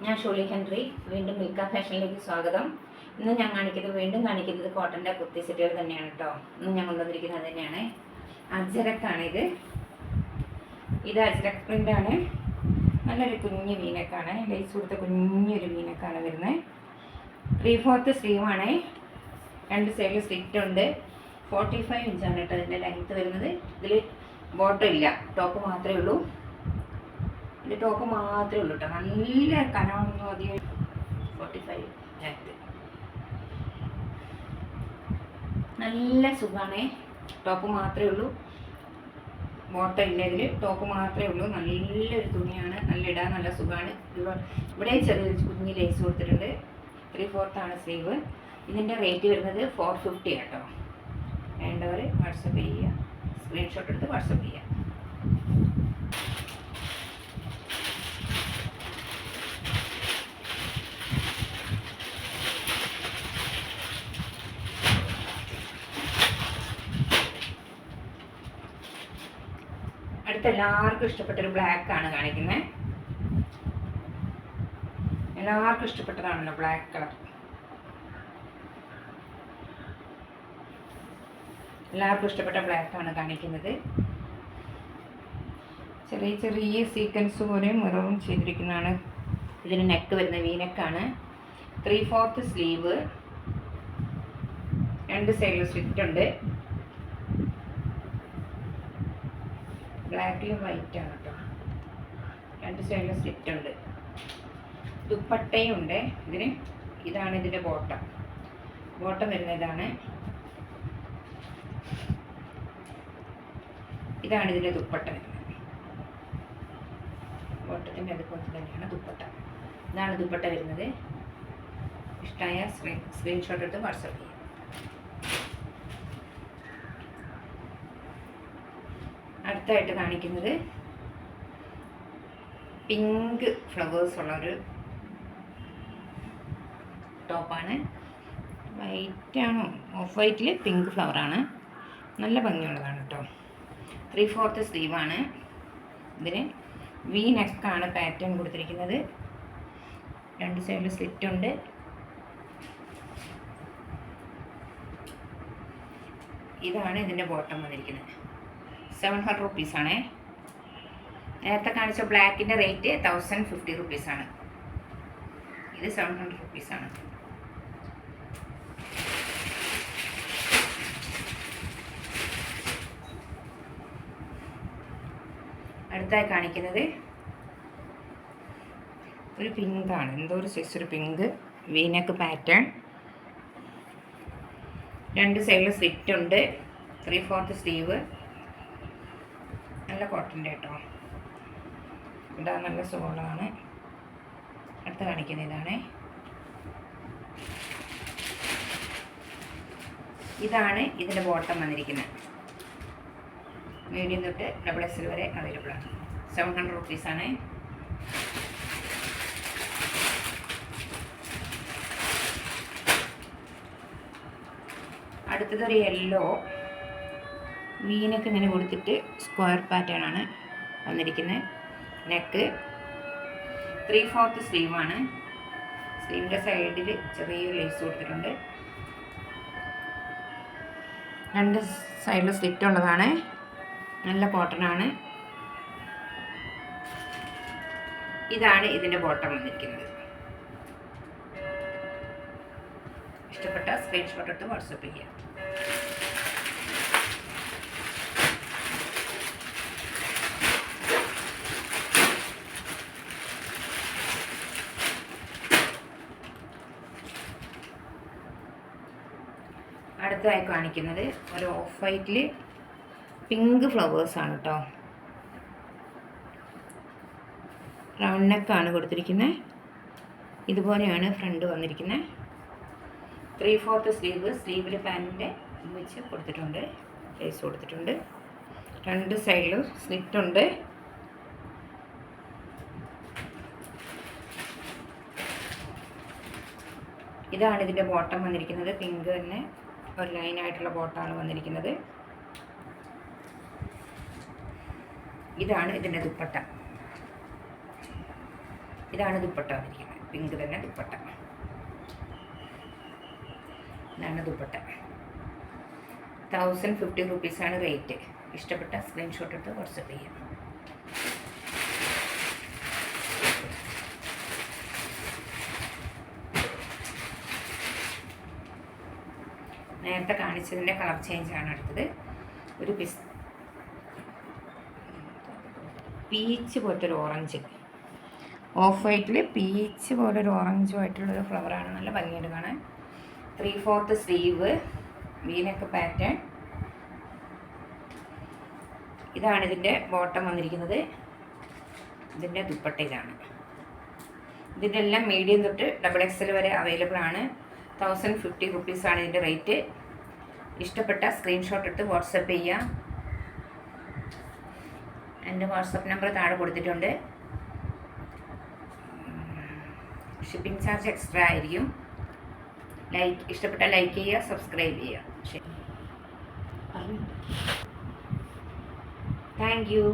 ഞാൻ ഷോളി ഹെൻറി, വീണ്ടും മിൽക്ക ഫാഷനിലേക്ക് സ്വാഗതം. ഇന്ന് ഞാൻ കാണിക്കുന്നത് കോട്ടൻ്റെ കുർത്തി സെറ്റുകൾ തന്നെയാണ് കേട്ടോ. ഇന്ന് ഞാൻ കൊണ്ടുവന്നിരിക്കുന്നത് തന്നെയാണ് അജ്രക്കാണിത്. ഇത് അജ്രക് പ്രിൻ്റാണ്. നല്ലൊരു കുഞ്ഞ് വീനക്കാണ്, ലേസ് കൊടുത്ത കുഞ്ഞൊരു വീനക്കാണ് വരുന്നത്. 3/4 സ്ലീവാണ്. 2 സൈഡിൽ സ്ലിറ്റ് ഉണ്ട്. 45 ഇഞ്ചാണ് കേട്ടോ ഇതിൻ്റെ ലെങ്ത്ത് വരുന്നത്. ഇതിൽ ബോട്ടം ഇല്ല, ടോപ്പ് മാത്രമേ ഉള്ളൂ. ഇതിൻ്റെ ടോപ്പ് മാത്രമേ ഉള്ളൂ കേട്ടോ. നല്ല കനമൊന്നും അധികം. 45 ലെങ്ത്ത്, നല്ല സുഖമാണ്. ടോപ്പ് മാത്രമേ ഉള്ളൂ, ബോട്ടം ഇല്ല. ഇതിൽ ടോപ്പ് മാത്രമേ ഉള്ളൂ. നല്ലൊരു തുണിയാണ്, നല്ല ഇടാൻ നല്ല സുഖമാണ്. ഇവിടെ ചെറിയ കുഞ്ഞ് ലേസ് കൊടുത്തിട്ടുണ്ട്. 3/4 ആണ് സ്ലീവ്. ഇതിൻ്റെ റേറ്റ് വരുന്നത് 450 കേട്ടോ. വേണ്ടവർ വാട്സപ്പ് ചെയ്യുക, സ്ക്രീൻഷോട്ട് എടുത്ത് വാട്സപ്പ് ചെയ്യുക. അടുത്ത എല്ലാവർക്കും ഇഷ്ടപ്പെട്ടൊരു ബ്ലാക്ക് ആണ് കാണിക്കുന്നത്. എല്ലാവർക്കും ഇഷ്ടപ്പെട്ടതാണല്ലോ ബ്ലാക്ക് കളർ. എല്ലാവർക്കും ഇഷ്ടപ്പെട്ട ബ്ലാക്ക് ആണ് കാണിക്കുന്നത്. ചെറിയ ചെറിയ സീക്വൻസ് പോലെ മിററും ചെയ്തിരിക്കുന്നതാണ്. ഇതിന് നെക്ക് വരുന്ന വീനെക്കാണ്. 3/4 സ്ലീവ്. 2 സൈഡിൽ സ്ലിറ്റ് ഉണ്ട്. ബ്ലാക്കിലും വൈറ്റ് ആണ് കേട്ടോ. 2 സൈഡിൽ സ്ലിറ്റ് ഉണ്ട്. ദുപ്പട്ടയും ഉണ്ട് ഇതിന്. ഇതാണ് ഇതിൻ്റെ ബോട്ടം. ബോട്ടം വരുന്ന ഇതാണ്. ഇതാണ് ഇതിൻ്റെ ദുപ്പട്ട വരുന്നത്. ബോട്ടത്തിൻ്റെ അതുപോലെ തന്നെയാണ് ദുപ്പട്ട. ഇതാണ് ദുപ്പട്ട വരുന്നത്. ഇഷ്ടമായ സ്ക്രീൻഷോട്ട് എടുത്ത് വാട്സപ്പ് ചെയ്യാം. അടുത്തായിട്ട് കാണിക്കുന്നത് പിങ്ക് ഫ്ലവേഴ്സ് ഉള്ളൊരു ടോപ്പാണ്. വൈറ്റാണോ, ഓഫ് വൈറ്റിൽ പിങ്ക് ഫ്ലവറാണ്. നല്ല ഭംഗിയുള്ളതാണ് കേട്ടോ. 3/4 സ്ലീവാണ്. ഇതിന് വി നെക്കാണ് പാറ്റേൺ കൊടുത്തിരിക്കുന്നത്. 2 സൈഡിൽ സ്ലിറ്റ് ഉണ്ട്. ഇതാണ് ഇതിൻ്റെ ബോട്ടം വന്നിരിക്കുന്നത്. 700 റുപ്പീസാണ്. നേരത്തെ കാണിച്ച ബ്ലാക്കിൻ്റെ റേറ്റ് 1050 റുപ്പീസാണ്. ഇത് 700 റുപ്പീസാണ്. അടുത്തായി കാണിക്കുന്നത് ഒരു പിങ്കാണ്. എന്തോ ഒരു സൈസ് ഒരു പിങ്ക് വീനക്ക് പാറ്റേൺ. 2 സൈഡിൽ സ്ലിറ്റ് ഉണ്ട്. 3/4 സ്ലീവ്. നല്ല കോട്ടൻ്റെ കേട്ടോ. ഇതാ നല്ല സോളാണ്. അടുത്ത് കാണിക്കുന്ന ഇതാണ്. ഇതാണ് ഇതിൻ്റെ ബോട്ടം വന്നിരിക്കുന്നത്. മീഡിയം തൊട്ട് XXL വരെ അവൈലബിൾ ആണ്. 700 റുപ്പീസാണ്. അടുത്തതൊരു യെല്ലോ വീനൊക്കെ ഇങ്ങനെ കൊടുത്തിട്ട് സ്ക്വയർ പാറ്റേൺ ആണ് വന്നിരിക്കുന്നത്. നെക്ക് 3/4 സ്ലീവാണ്. സ്ലീവിൻ്റെ സൈഡിൽ ചെറിയൊരു ലേസ് കൊടുത്തിട്ടുണ്ട്. 2 സൈഡിൽ സ്ലിറ്റ് ഉള്ളതാണ്. നല്ല കോട്ടനാണ്. ഇതാണ് ഇതിൻ്റെ ബോട്ടം വന്നിരിക്കുന്നത്. ഇഷ്ടപ്പെട്ട സ്ക്രീൻഷോട്ട് എടുത്ത് വാട്സപ്പ് ചെയ്യാം. അടുത്തതായി കാണിക്കുന്നത് ഒരു ഓഫ് വൈറ്റിൽ പിങ്ക് ഫ്ലവേഴ്സാണ് കേട്ടോ. റൗണ്ട് നെക്കാണ് കൊടുത്തിരിക്കുന്നത്. ഇതുപോലെയാണ് ഫ്രണ്ട് വന്നിരിക്കുന്നത്. 3/4 സ്ലീവ്. സ്ലീവിൽ പാൻറ്റിൻ്റെ വെച്ച് കൊടുത്തിട്ടുണ്ട്, ലേസ് കൊടുത്തിട്ടുണ്ട്. 2 സൈഡിലും സ്ലിറ്റ് ഉണ്ട്. ഇതാണ് ഇതിൻ്റെ ബോട്ടം വന്നിരിക്കുന്നത്. പിങ്ക് തന്നെ ഒരു ലൈനായിട്ടുള്ള ബോട്ടമാണ് വന്നിരിക്കുന്നത്. ഇതാണ് ഇതിൻ്റെ ദുപ്പട്ട. ഇതാണ് ദുപ്പട്ട വന്നിരിക്കുന്നത്, പിങ്ക് തന്നെ ദുപ്പട്ട. ഇതാണ് ദുപ്പട്ട. 1050 റുപ്പീസാണ് റേറ്റ്. ഇഷ്ടപ്പെട്ട സ്ക്രീൻഷോട്ട് എടുത്ത് വാട്സപ്പ് ചെയ്യാം. നേരത്തെ കാണിച്ചതിൻ്റെ കളർ ചേഞ്ചാണ് അടുത്തത്. ഒരു പീച്ച് പോലത്തെ ഒരു ഓറഞ്ച്, ഓഫ് വൈറ്റിൽ പീച്ച് പോലെ ഒരു ഓറഞ്ചുമായിട്ടുള്ളൊരു ഫ്ലവറാണ്. നല്ല ഭംഗിയുണ്ട് കാണാൻ. 3/4 സ്ലീവ്, വീനൊക്കെ പാറ്റേൺ. ഇതാണ് ഇതിൻ്റെ ബോട്ടം വന്നിരിക്കുന്നത്. ഇതിൻ്റെ ദുപ്പട്ട ഇതാണ്. ഇതിൻ്റെ എല്ലാം മീഡിയം തൊട്ട് XXL വരെ അവൈലബിൾ ആണ്. 1050 റുപ്പീസാണ് ഇതിൻ്റെ റേറ്റ്. ഇഷ്ടപ്പെട്ട സ്ക്രീൻഷോട്ട് എടുത്ത് വാട്സപ്പ് ചെയ്യുക. എൻ്റെ വാട്സപ്പ് നമ്പർ താഴെ കൊടുത്തിട്ടുണ്ട്. ഷിപ്പിംഗ് ചാർജ് എക്സ്ട്രാ ആയിരിക്കും. ഇഷ്ടപ്പെട്ടാൽ ലൈക്ക് ചെയ്യുക, സബ്സ്ക്രൈബ് ചെയ്യുക. ശരി, താങ്ക് യു.